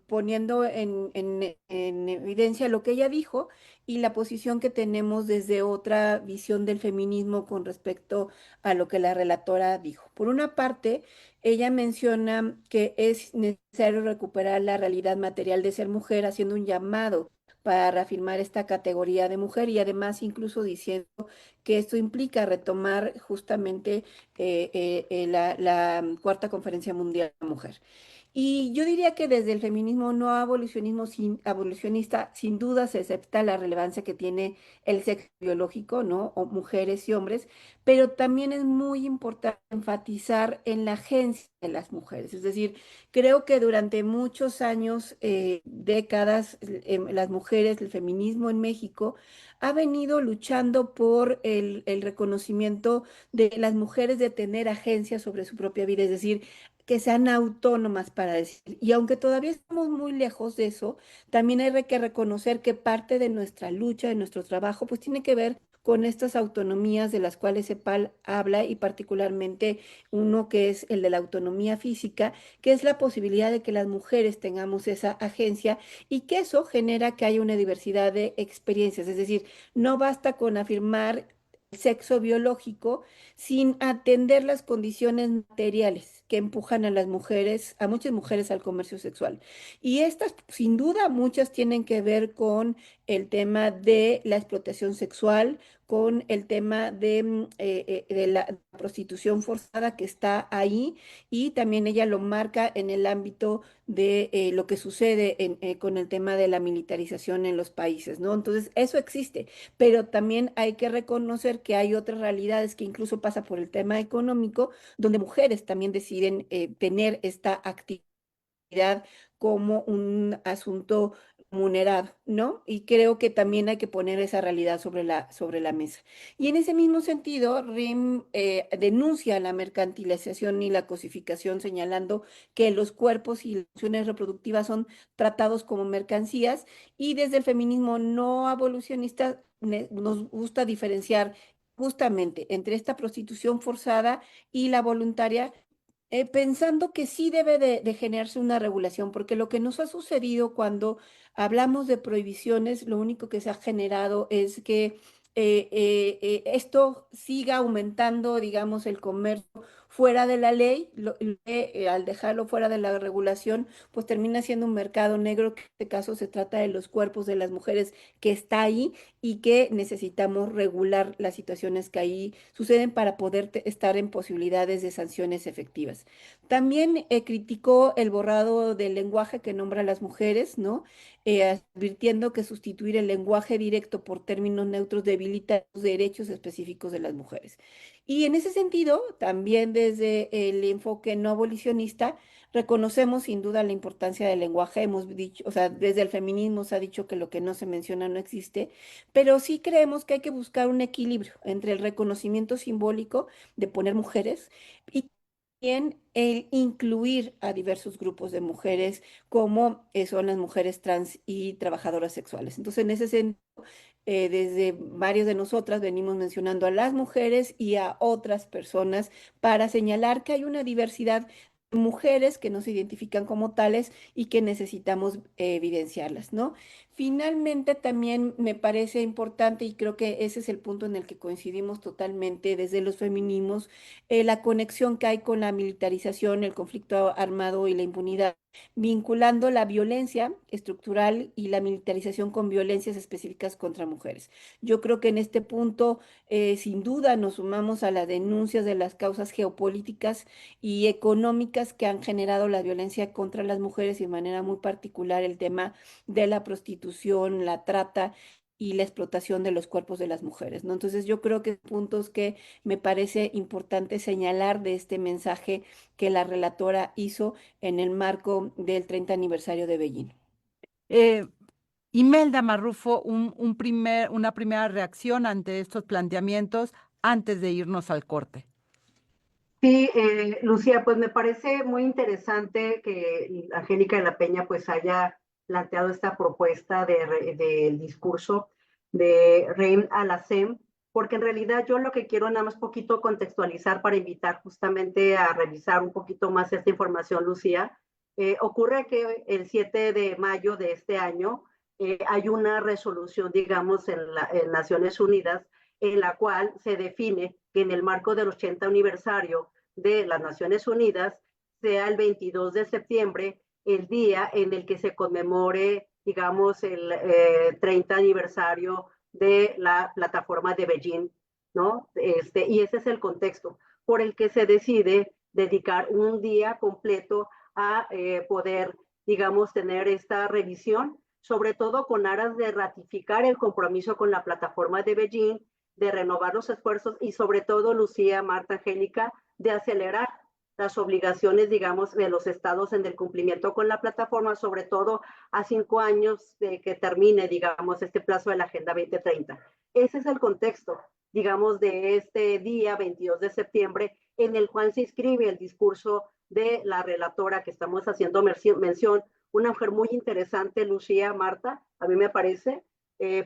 poniendo en evidencia lo que ella dijo y la posición que tenemos desde otra visión del feminismo con respecto a lo que la relatora dijo. Por una parte, ella menciona que es necesario recuperar la realidad material de ser mujer, haciendo un llamado para reafirmar esta categoría de mujer y además incluso diciendo que esto implica retomar justamente la Cuarta Conferencia Mundial de la Mujer. Y yo diría que desde el feminismo no abolicionista, sin duda se acepta la relevancia que tiene el sexo biológico, ¿no? O mujeres y hombres, pero también es muy importante enfatizar en la agencia de las mujeres. Es decir, creo que durante muchos años, décadas, las mujeres, el feminismo en México ha venido luchando por el reconocimiento de las mujeres de tener agencia sobre su propia vida, es decir, que sean autónomas para decir. Y aunque todavía estamos muy lejos de eso, también hay que reconocer que parte de nuestra lucha, de nuestro trabajo, pues tiene que ver con estas autonomías de las cuales CEPAL habla y particularmente uno que es el de la autonomía física, que es la posibilidad de que las mujeres tengamos esa agencia y que eso genera que haya una diversidad de experiencias. Es decir, no basta con afirmar el sexo biológico sin atender las condiciones materiales que empujan a las mujeres, a muchas mujeres al comercio sexual. Y estas, sin duda, muchas tienen que ver con el tema de la explotación sexual, con el tema de la prostitución forzada que está ahí y también ella lo marca en el ámbito de lo que sucede con el tema de la militarización en los países, ¿no? Entonces, eso existe, pero también hay que reconocer que hay otras realidades que incluso pasa por el tema económico, donde mujeres también deciden tener esta actividad como un asunto remunerado, ¿no? Y creo que también hay que poner esa realidad sobre la mesa. Y en ese mismo sentido, RIM denuncia la mercantilización y la cosificación, señalando que los cuerpos y las funciones reproductivas son tratados como mercancías y desde el feminismo no abolicionista nos gusta diferenciar justamente entre esta prostitución forzada y la voluntaria, pensando que sí debe de generarse una regulación, porque lo que nos ha sucedido cuando hablamos de prohibiciones, lo único que se ha generado es que esto siga aumentando, digamos, el comercio fuera de la ley, al dejarlo fuera de la regulación, pues termina siendo un mercado negro, que en este caso se trata de los cuerpos de las mujeres que está ahí y que necesitamos regular las situaciones que ahí suceden para poder estar en posibilidades de sanciones efectivas. También criticó el borrado del lenguaje que nombra a las mujeres, ¿no? Advirtiendo que sustituir el lenguaje directo por términos neutros debilita los derechos específicos de las mujeres. Y en ese sentido, también desde el enfoque no abolicionista, reconocemos sin duda la importancia del lenguaje. Hemos dicho, o sea, desde el feminismo se ha dicho que lo que no se menciona no existe, pero sí creemos que hay que buscar un equilibrio entre el reconocimiento simbólico de poner mujeres y también el incluir a diversos grupos de mujeres como son las mujeres trans y trabajadoras sexuales. Entonces, en ese sentido, desde varios de nosotras venimos mencionando a las mujeres y a otras personas para señalar que hay una diversidad de mujeres que no se identifican como tales y que necesitamos evidenciarlas, ¿no? Finalmente, también me parece importante, y creo que ese es el punto en el que coincidimos totalmente desde los feminismos, la conexión que hay con la militarización, el conflicto armado y la impunidad, vinculando la violencia estructural y la militarización con violencias específicas contra mujeres. Yo creo que en este punto, sin duda, nos sumamos a las denuncias de las causas geopolíticas y económicas que han generado la violencia contra las mujeres y de manera muy particular el tema de la prostitución, la trata y la explotación de los cuerpos de las mujeres, ¿no? Entonces yo creo que puntos que me parece importante señalar de este mensaje que la relatora hizo en el marco del 30 aniversario de Beijing.
Eh, Imelda Marrufo, una primera reacción ante estos planteamientos antes de irnos al corte.
Sí, Lucía, pues me parece muy interesante que Angélica de la Peña pues haya planteado esta propuesta del discurso de Reim Alacem, porque en realidad yo lo que quiero nada más poquito contextualizar para invitar justamente a revisar un poquito más esta información, Lucía. Ocurre que el 7 de mayo de este año hay una resolución, digamos, en Naciones Unidas, en la cual se define que en el marco del 80 aniversario de las Naciones Unidas sea el 22 de septiembre el día en el que se conmemore, digamos, el 30 aniversario de la plataforma de Beijing, ¿no? Y ese es el contexto por el que se decide dedicar un día completo a poder, digamos, tener esta revisión, sobre todo con aras de ratificar el compromiso con la plataforma de Beijing, de renovar los esfuerzos y sobre todo, Lucía, Marta, Angélica, de acelerar las obligaciones, digamos, de los estados en el cumplimiento con la plataforma, sobre todo a 5 años de que termine, digamos, este plazo de la Agenda 2030. Ese es el contexto. digamos, de este día 22 de septiembre, en el cual se inscribe el discurso de la relatora que estamos haciendo mención, una mujer muy interesante, Lucía Marta, a mí me parece,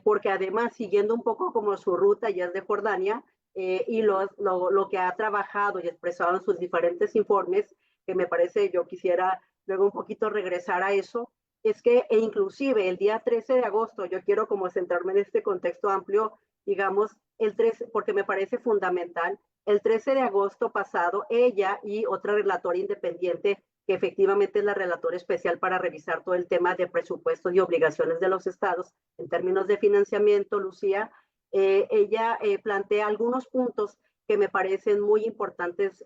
porque además, siguiendo un poco como su ruta, ya es de Jordania, y lo que ha trabajado y expresado en sus diferentes informes, que me parece, yo quisiera luego un poquito regresar a eso, es que e inclusive el día 13 de agosto, yo quiero como centrarme en este contexto amplio, digamos, el 13, porque me parece fundamental, el 13 de agosto pasado, ella y otra relatora independiente, que efectivamente es la relatora especial para revisar todo el tema de presupuestos y obligaciones de los estados en términos de financiamiento, Lucía, ella plantea algunos puntos que me parecen muy importantes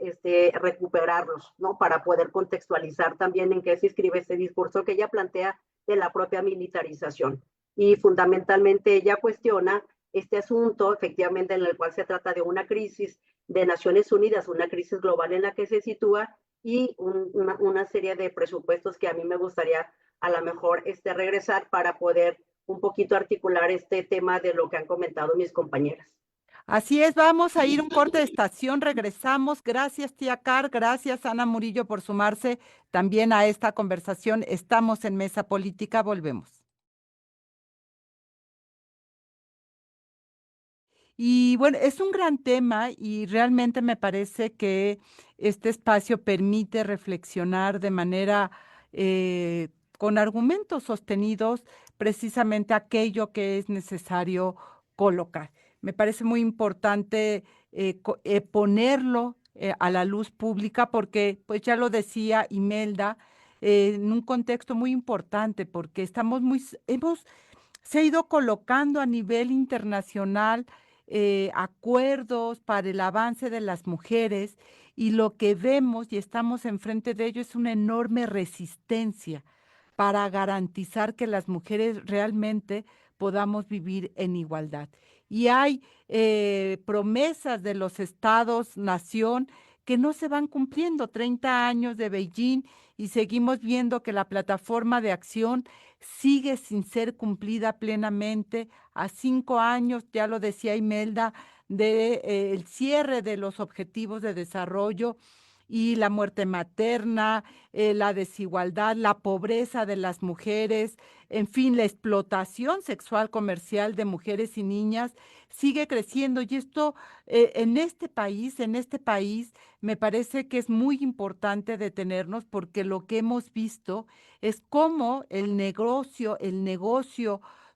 recuperarlos, ¿no? Para poder contextualizar también en qué se inscribe ese discurso que ella plantea de la propia militarización. Y fundamentalmente ella cuestiona este asunto, efectivamente, en el cual se trata de una crisis de Naciones Unidas, una crisis global en la que se sitúa y una serie de presupuestos que a mí me gustaría a lo mejor regresar para poder un poquito articular este tema de lo que han comentado mis compañeras.
Así es, vamos a ir a un corte de estación, regresamos. Gracias, tía Car, gracias, Ana Murillo, por sumarse también a esta conversación. Estamos en Mesa Política, volvemos. Y bueno, es un gran tema y realmente me parece que este espacio permite reflexionar de manera con argumentos sostenidos precisamente aquello que es necesario colocar. Me parece muy importante ponerlo a la luz pública porque, pues ya lo decía Imelda, en un contexto muy importante porque se ha ido colocando a nivel internacional acuerdos para el avance de las mujeres y lo que vemos y estamos enfrente de ello es una enorme resistencia para garantizar que las mujeres realmente podamos vivir en igualdad. Y hay promesas de los estados-nación que no se van cumpliendo. 30 años de Beijing y seguimos viendo que la plataforma de acción sigue sin ser cumplida plenamente. A 5 años, ya lo decía Imelda, de el cierre de los objetivos de desarrollo y la muerte materna, la desigualdad, la pobreza de las mujeres, en fin, la explotación sexual comercial de mujeres y niñas sigue creciendo y esto en este país me parece que es muy importante detenernos porque lo que hemos visto es cómo el negocio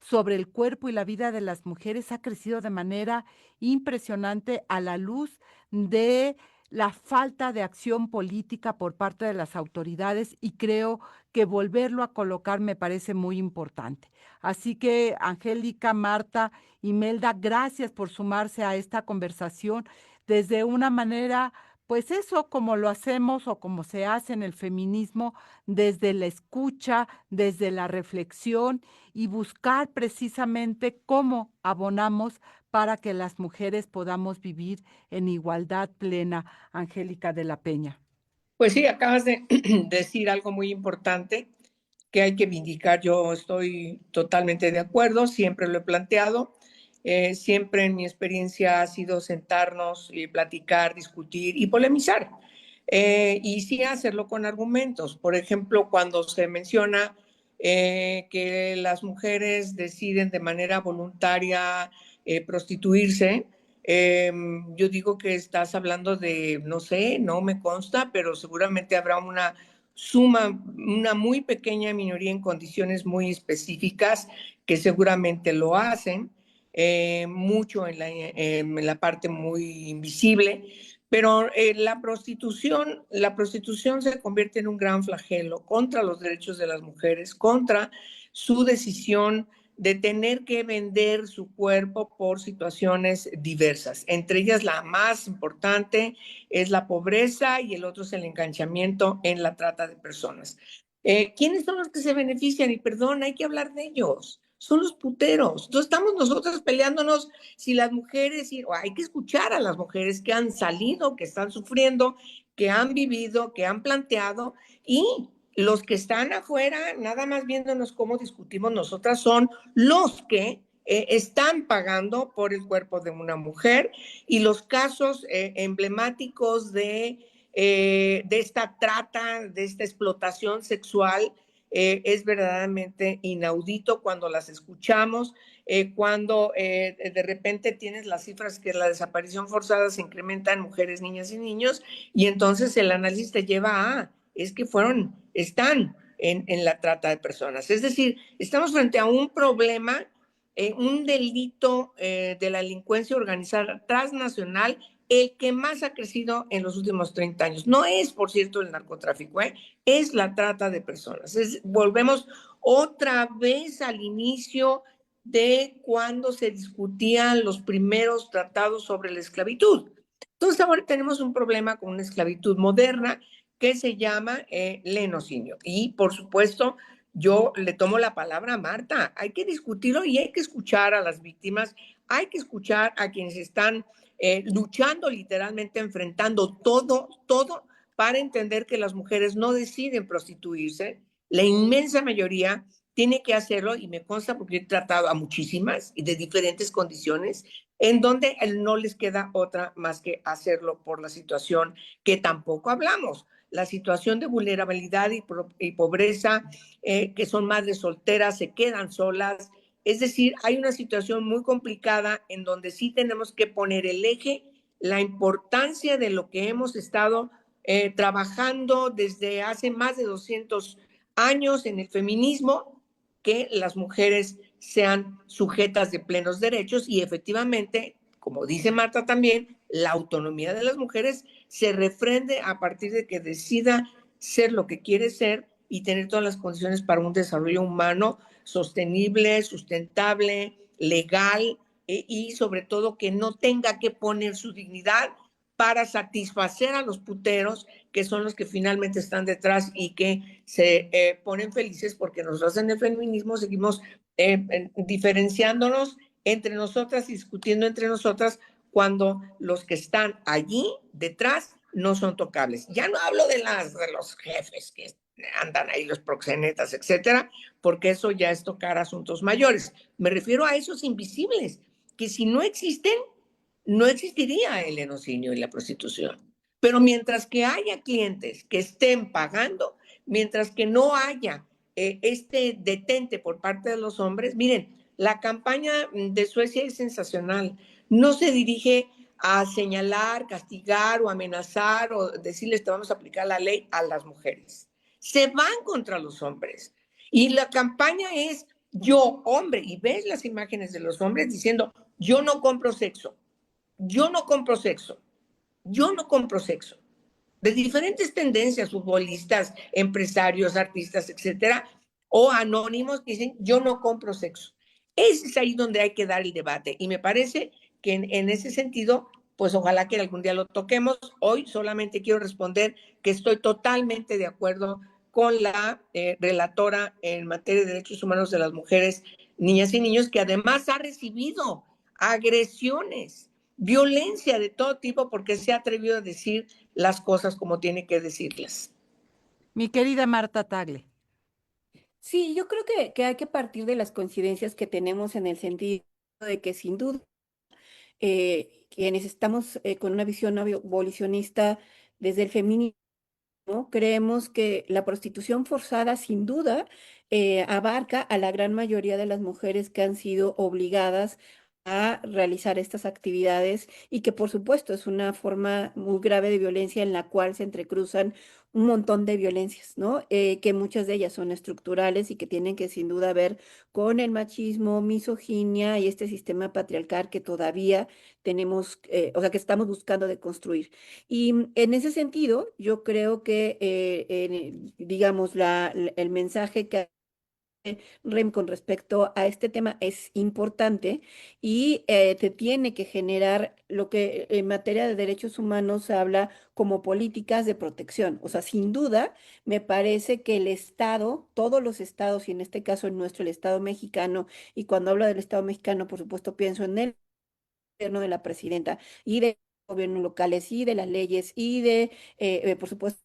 sobre el cuerpo y la vida de las mujeres ha crecido de manera impresionante a la luz de la falta de acción política por parte de las autoridades y creo que volverlo a colocar me parece muy importante. Así que, Angélica, Marta, Imelda, gracias por sumarse a esta conversación desde una manera, pues eso como lo hacemos o como se hace en el feminismo, desde la escucha, desde la reflexión y buscar precisamente cómo abonamos para que las mujeres podamos vivir en igualdad plena, Angélica de la Peña.
Pues sí, acabas de decir algo muy importante que hay que vindicar. Yo estoy totalmente de acuerdo, siempre lo he planteado. Siempre en mi experiencia ha sido sentarnos y platicar, discutir y polemizar. Y sí hacerlo con argumentos. Por ejemplo, cuando se menciona que las mujeres deciden de manera voluntaria prostituirse, yo digo que estás hablando de, no sé, no me consta, pero seguramente habrá una muy pequeña minoría en condiciones muy específicas que seguramente lo hacen, mucho en la parte muy invisible, pero la prostitución se convierte en un gran flagelo contra los derechos de las mujeres, contra su decisión de tener que vender su cuerpo por situaciones diversas. Entre ellas, la más importante es la pobreza y el otro es el enganchamiento en la trata de personas. ¿Quiénes son los que se benefician? Y perdón, hay que hablar de ellos. Son los puteros. Entonces estamos nosotros peleándonos si las mujeres, o hay que escuchar a las mujeres que han salido, que están sufriendo, que han vivido, que han planteado, y los que están afuera, nada más viéndonos cómo discutimos nosotras, son los que están pagando por el cuerpo de una mujer, y los casos emblemáticos de esta trata, de esta explotación sexual, es verdaderamente inaudito cuando las escuchamos, cuando de repente tienes las cifras que la desaparición forzada se incrementa en mujeres, niñas y niños, y entonces el análisis te lleva a, es que están en la trata de personas. Es decir, estamos frente a un problema, un delito de la delincuencia organizada transnacional, el que más ha crecido en los últimos 30 años. No es, por cierto, el narcotráfico, es la trata de personas. Volvemos otra vez al inicio de cuando se discutían los primeros tratados sobre la esclavitud. Entonces ahora tenemos un problema con una esclavitud moderna que se llama lenocinio. Y por supuesto, yo le tomo la palabra a Marta. Hay que discutirlo y hay que escuchar a las víctimas, hay que escuchar a quienes están luchando literalmente, enfrentando todo para entender que las mujeres no deciden prostituirse. La inmensa mayoría tiene que hacerlo, y me consta porque he tratado a muchísimas y de diferentes condiciones, en donde no les queda otra más que hacerlo por la situación que tampoco hablamos, la situación de vulnerabilidad y pobreza, que son madres solteras, se quedan solas. Es decir, hay una situación muy complicada en donde sí tenemos que poner el eje, la importancia de lo que hemos estado trabajando desde hace más de 200 años en el feminismo, que las mujeres sean sujetas de plenos derechos, y efectivamente, como dice Marta también, la autonomía de las mujeres se refrende a partir de que decida ser lo que quiere ser y tener todas las condiciones para un desarrollo humano sostenible, sustentable, legal, y sobre todo que no tenga que poner su dignidad para satisfacer a los puteros, que son los que finalmente están detrás y que se ponen felices porque nosotros en el feminismo seguimos diferenciándonos entre nosotras y discutiendo entre nosotras, cuando los que están allí detrás no son tocables. Ya no hablo de los jefes que andan ahí, los proxenetas, etcétera, porque eso ya es tocar asuntos mayores. Me refiero a esos invisibles, que si no existen, no existiría el lenocinio y la prostitución. Pero mientras que haya clientes que estén pagando, mientras que no haya este detente por parte de los hombres, miren, la campaña de Suecia es sensacional. No se dirige a señalar, castigar o amenazar o decirles te vamos a aplicar la ley a las mujeres. Se van contra los hombres. Y la campaña es yo, hombre, y ves las imágenes de los hombres diciendo yo no compro sexo, yo no compro sexo, yo no compro sexo. De diferentes tendencias, futbolistas, empresarios, artistas, etcétera, o anónimos que dicen yo no compro sexo. Ese es ahí donde hay que dar el debate, y me parece que en ese sentido, pues ojalá que algún día lo toquemos. Hoy solamente quiero responder que estoy totalmente de acuerdo con la relatora en materia de derechos humanos de las mujeres, niñas y niños, que además ha recibido agresiones, violencia de todo tipo, porque se ha atrevido a decir las cosas como tiene que decirlas.
Mi querida Marta Tagle.
Sí, yo creo que hay que partir de las coincidencias que tenemos en el sentido de que sin duda quienes estamos con una visión abolicionista desde el feminismo, ¿no? Creemos que la prostitución forzada sin duda abarca a la gran mayoría de las mujeres que han sido obligadas a realizar estas actividades, y que por supuesto es una forma muy grave de violencia en la cual se entrecruzan un montón de violencias, ¿no? Que muchas de ellas son estructurales y que tienen que sin duda ver con el machismo, misoginia y este sistema patriarcal que todavía tenemos, o sea, que estamos buscando deconstruir. Y en ese sentido, yo creo que, digamos, el mensaje que REM con respecto a este tema es importante, y te tiene que generar lo que en materia de derechos humanos se habla como políticas de protección. O sea, sin duda, me parece que el Estado, todos los estados, y en este caso el nuestro, el Estado mexicano, y cuando hablo del Estado mexicano, por supuesto, pienso en el gobierno de la presidenta y de gobiernos locales y de las leyes y de, por supuesto,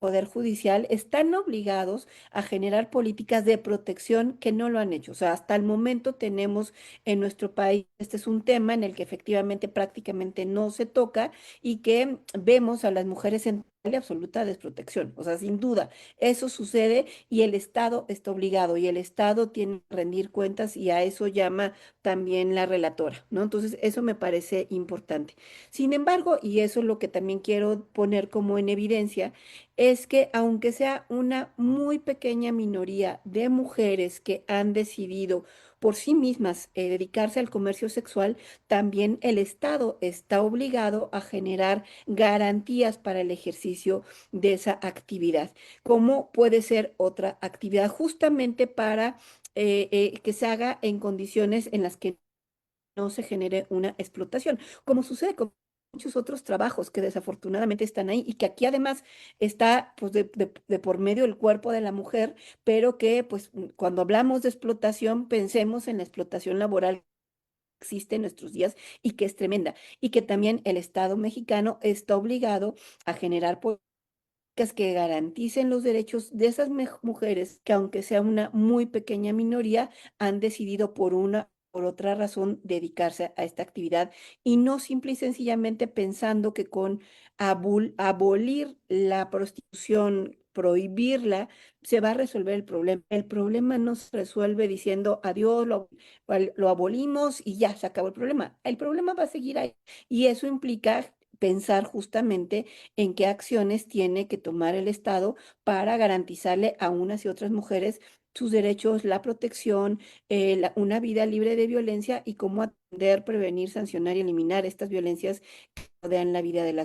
Poder Judicial están obligados a generar políticas de protección que no lo han hecho. O sea, hasta el momento tenemos en nuestro país, este es un tema en el que efectivamente prácticamente no se toca y que vemos a las mujeres en total y absoluta desprotección. O sea, sin duda, eso sucede y el Estado está obligado y el Estado tiene que rendir cuentas y a eso llama también la relatora, ¿no? Entonces, eso me parece importante. Sin embargo, y eso es lo que también quiero poner como en evidencia, es que aunque sea una muy pequeña minoría de mujeres que han decidido por sí mismas dedicarse al comercio sexual, también el Estado está obligado a generar garantías para el ejercicio de esa actividad, como puede ser otra actividad justamente para que se haga en condiciones en las que no se genere una explotación, como sucede con muchos otros trabajos que desafortunadamente están ahí y que aquí además está pues de por medio el cuerpo de la mujer, pero que pues cuando hablamos de explotación pensemos en la explotación laboral que existe en nuestros días y que es tremenda y que también el Estado mexicano está obligado a generar políticas que garanticen los derechos de esas mujeres que aunque sea una muy pequeña minoría, han decidido por una por otra razón dedicarse a esta actividad y no simple y sencillamente pensando que con abolir la prostitución, prohibirla, se va a resolver el problema. El problema no se resuelve diciendo adiós, lo abolimos y ya se acabó el problema. El problema va a seguir ahí y eso implica pensar justamente en qué acciones tiene que tomar el Estado para garantizarle a unas y otras mujeres sus derechos, la protección, una vida libre de violencia y cómo atender, prevenir, sancionar y eliminar estas violencias que rodean la vida de la.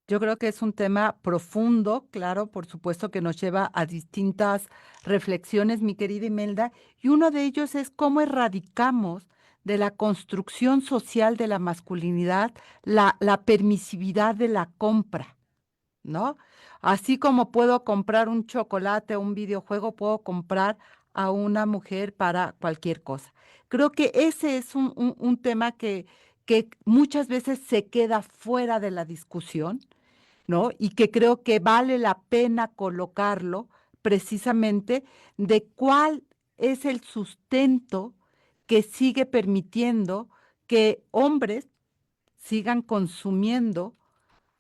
Yo creo que es un tema profundo, claro, por supuesto que nos lleva a distintas reflexiones, mi querida Imelda, y uno de ellos es cómo erradicamos de la construcción social de la masculinidad la permisividad de la compra, ¿no? Así como puedo comprar un chocolate o un videojuego, puedo comprar a una mujer para cualquier cosa. Creo que ese es un tema que muchas veces se queda fuera de la discusión, ¿no? Y que creo que vale la pena colocarlo precisamente de cuál es el sustento que sigue permitiendo que hombres sigan consumiendo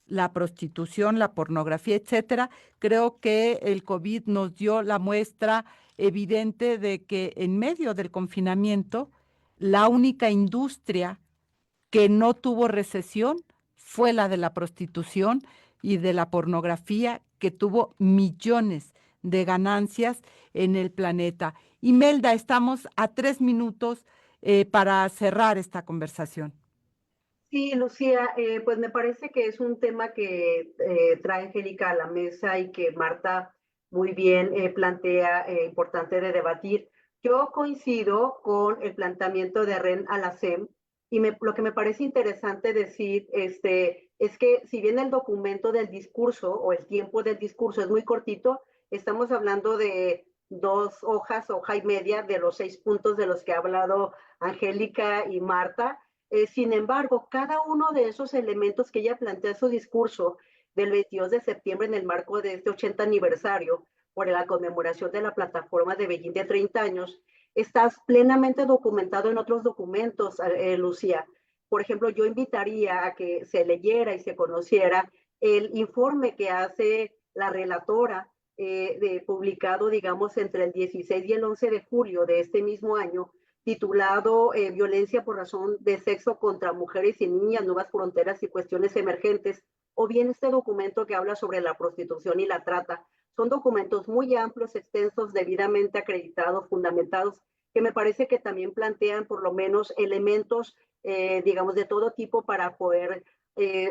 la prostitución, la pornografía, etcétera. Creo que el COVID nos dio la muestra evidente de que en medio del confinamiento, la única industria que no tuvo recesión fue la de la prostitución y de la pornografía, que tuvo millones de ganancias en el planeta. Imelda, estamos a 3 minutos para cerrar esta conversación.
Sí, Lucía, pues me parece que es un tema que trae Angélica a la mesa y que Marta muy bien plantea, importante de debatir. Yo coincido con el planteamiento de Ren Alacem y lo que me parece interesante decir es que si bien el documento del discurso o el tiempo del discurso es muy cortito, estamos hablando de 2 hojas, hoja y media de los 6 puntos de los que ha hablado Angélica y Marta. Sin embargo, cada uno de esos elementos que ella plantea en su discurso del 22 de septiembre en el marco de este 80 aniversario por la conmemoración de la plataforma de Beijing de 30 años, está plenamente documentado en otros documentos, Lucía. Por ejemplo, yo invitaría a que se leyera y se conociera el informe que hace la relatora, publicado, digamos, entre el 16 y el 11 de julio de este mismo año, titulado Violencia por razón de sexo contra mujeres y niñas, nuevas fronteras y cuestiones emergentes, o bien este documento que habla sobre la prostitución y la trata. Son documentos muy amplios, extensos, debidamente acreditados, fundamentados, que me parece que también plantean por lo menos elementos, digamos, de todo tipo para poder,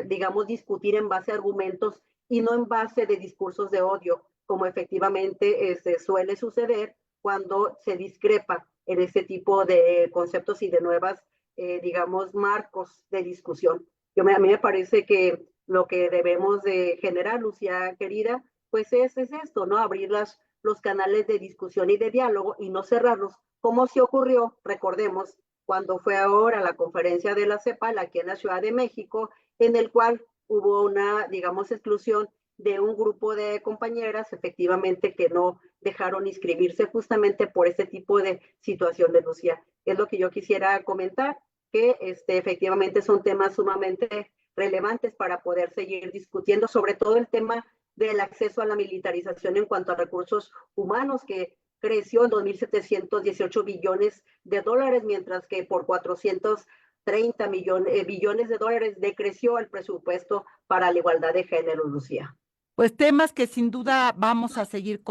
digamos, discutir en base a argumentos y no en base de discursos de odio, como efectivamente suele suceder cuando se discrepa en este tipo de conceptos y de nuevas, digamos, marcos de discusión. A mí me parece que lo que debemos de generar, Lucía querida, pues es esto, ¿no? Abrir los canales de discusión y de diálogo y no cerrarlos, como se ocurrió, recordemos, cuando fue ahora la conferencia de la CEPAL aquí en la Ciudad de México, en el cual hubo una, digamos, exclusión de un grupo de compañeras, efectivamente, que no dejaron inscribirse justamente por este tipo de situaciones, Lucía. Es lo que yo quisiera comentar, que efectivamente son temas sumamente relevantes para poder seguir discutiendo, sobre todo el tema del acceso a la militarización en cuanto a recursos humanos, que creció en 2.718 billones de dólares, mientras que por 430 billones de dólares decreció el presupuesto para la igualdad de género, Lucía.
Pues temas que sin duda vamos a seguir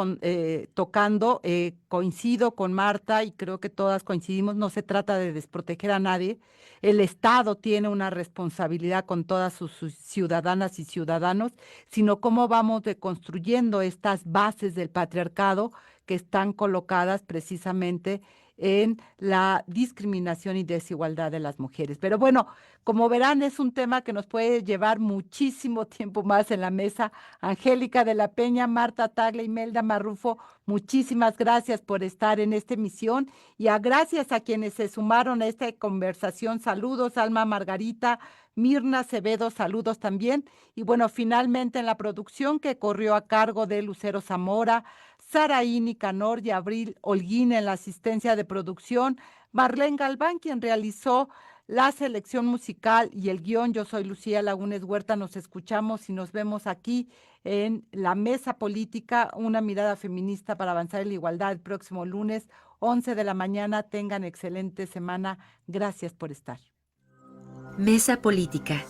tocando. Coincido con Marta y creo que todas coincidimos, no se trata de desproteger a nadie. El Estado tiene una responsabilidad con todas sus ciudadanas y ciudadanos, sino cómo vamos deconstruyendo estas bases del patriarcado que están colocadas precisamente en la discriminación y desigualdad de las mujeres. Pero bueno, como verán, es un tema que nos puede llevar muchísimo tiempo más en la mesa. Angélica de la Peña, Marta Tagle, Imelda Marrufo, muchísimas gracias por estar en esta emisión y gracias a quienes se sumaron a esta conversación. Saludos, Alma Margarita, Mirna Acevedo, saludos también. Y bueno, finalmente en la producción que corrió a cargo de Lucero Zamora, Saraí Nicanor y Abril Holguín en la asistencia de producción, Marlene Galván, quien realizó la selección musical y el guión. Yo soy Lucía Lagunes Huerta, nos escuchamos y nos vemos aquí en la Mesa Política, una mirada feminista para avanzar en la igualdad el próximo lunes, 11 de la mañana. Tengan excelente semana. Gracias por estar.
Mesa Política.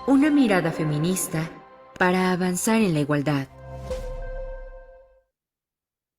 Una mirada feminista para avanzar en la igualdad.